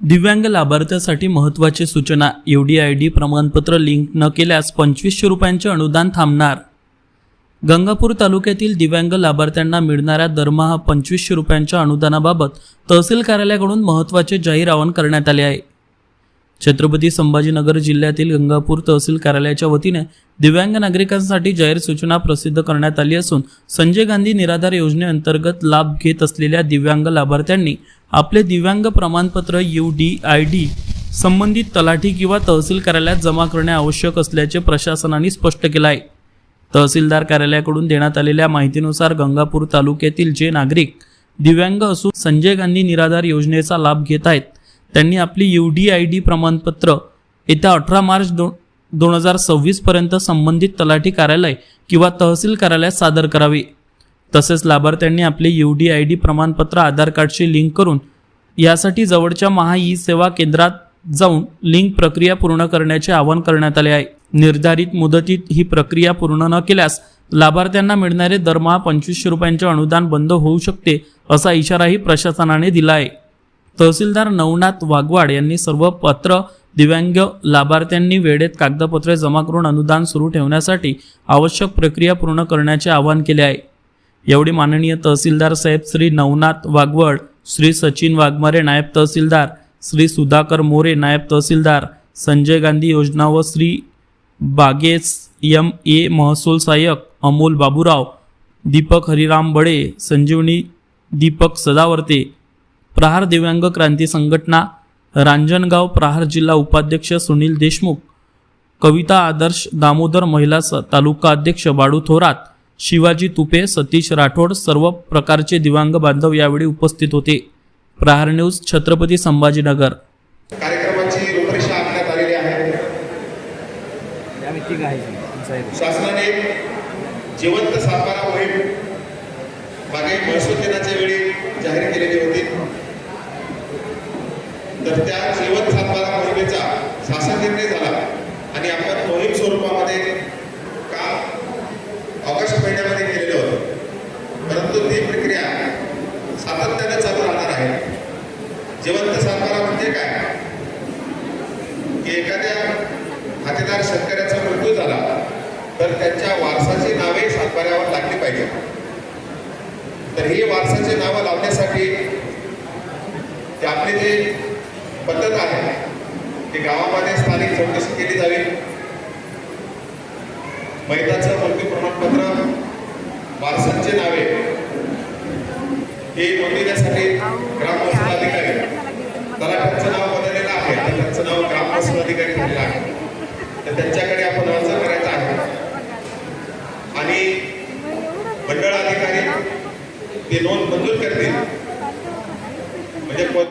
दिव्यांग लाभार्थ्यासाठी महत्त्वाची सूचना। UDID प्रमाणपत्र लिंक न केल्यास 2500 रुपयांचे अनुदान थांबणार। गंगापूर तालुक्यातील दिव्यांग लाभार्थ्यांना मिळणाऱ्या दरमहा 2500 रुपयांच्या अनुदानाबाबत तहसील कार्यालयाकडून महत्त्वाचे जाहीर आवाहन करण्यात आले आहे। छत्रपती संभाजीनगर जिल्ह्यातील गंगापूर तहसील कार्यालयाच्या वतीने दिव्यांग नागरिकांसाठी जाहीर सूचना प्रसिद्ध करण्यात आली असून संजय गांधी निराधार योजनेअंतर्गत लाभ घेत असलेल्या दिव्यांग लाभार्थ्यांनी आपले दिव्यांग प्रमाणपत्र UDID संबंधित तलाठी किंवा तहसील कार्यालयात जमा करणे आवश्यक असल्याचे प्रशासनाने स्पष्ट केले आहे। तहसीलदार कार्यालयाकडून देण्यात आलेल्या माहितीनुसार गंगापूर तालुक्यातील जे नागरिक दिव्यांग असून संजय गांधी निराधार योजनेचा लाभ घेत आहेत त्यांनी आपली UDID प्रमाणपत्र येत्या 18 मार्च 2026 पर्यंत संबंधित तलाठी कार्यालय किंवा तहसील कार्यालयात सादर करावे। तसेच लाभार्थ्यांनी आपले UDID प्रमाणपत्र आधार कार्डशी लिंक करून यासाठी जवळच्या महा ई सेवा केंद्रात जाऊन लिंक प्रक्रिया पूर्ण करण्याचे आवाहन करण्यात आले आहे। निर्धारित मुदतीत ही प्रक्रिया पूर्ण न केल्यास लाभार्थ्यांना मिळणारे दरमहा 2500 रुपयांचे अनुदान बंद होऊ शकते असा इशाराही प्रशासनाने दिला आहे। तहसीलदार नवनाथ वाघवाड यांनी सर्व पात्र दिव्यांग लाभार्थ्यांनी वेळेत कागदपत्रे जमा करून अनुदान सुरू ठेवण्यासाठी आवश्यक प्रक्रिया पूर्ण करण्याचे आवाहन केले आहे। यावेळी माननीय तहसीलदार साहेब श्री नवनाथ वाघवाड, श्री सचिन वाघमारे नायब तहसीलदार, श्री सुधाकर मोरे नायब तहसीलदार, संजय गांधी योजना व श्री बागेश MA महसूल सहाय्यक, अमोल बाबूराव, दीपक हरिराम बडे, संजीवनी दीपक सदावर्ते, प्रहार दिव्यांग क्रांती संघटना रांजणगाव प्रहार जिल्हा उपाध्यक्ष सुनील देशमुख, कविता आदर्श दामोदर महिला तालुका अध्यक्ष बाळू थोरात, शिवाजी तुपे, सतीश राठोड सर्व प्रकारचे दिव्यांग बांधव यावेळी उपस्थित होते। प्रहार न्यूज, छत्रपती संभाजीनगर। कार्यक्रमाची रूपरेषा आखण्यात आलेली आहे। शासनाने जिवंत सातबारा मोहीम मागे महसूल दिनाच्या वेळी जाहीर केलेली होती। तर त्या जिवंत सातबारा मोहिमेचा शासन निर्णय झाला आणि आपण मोहीम स्वरूपामध्ये काम ऑगस्ट महिन्यामध्ये केलेलं होतं, परंतु ती प्रक्रिया सातत्याने चालू राहणार आहे। जिवंत सातबारा म्हणजे काय की एखाद्या खातेदार शेतकऱ्याचा मृत्यू झाला तर त्यांच्या वारसाची नावे सातबाऱ्यावर लागली पाहिजे। तर ही वारसाची नावं लावण्यासाठी ते आपली जी पद्धत आहे ती गावामध्ये स्थानिक चौकशी केली जावी। मैताचं मृत्यू प्रमाणपत्र, वारसांची नावे हे नोंदवण्यासाठी ग्रामवंशज अधिकारी, तलाठ्यांचं नाव बदललेलं आहे तर त्यांचं नाव ग्रामवंशज अधिकारी झालेलं आहे, तर त्यांच्याकडे आपण अर्ज करायचा आहे आणि मंडळ अधिकारी ते नोंद मंजूर करतील। म्हणजे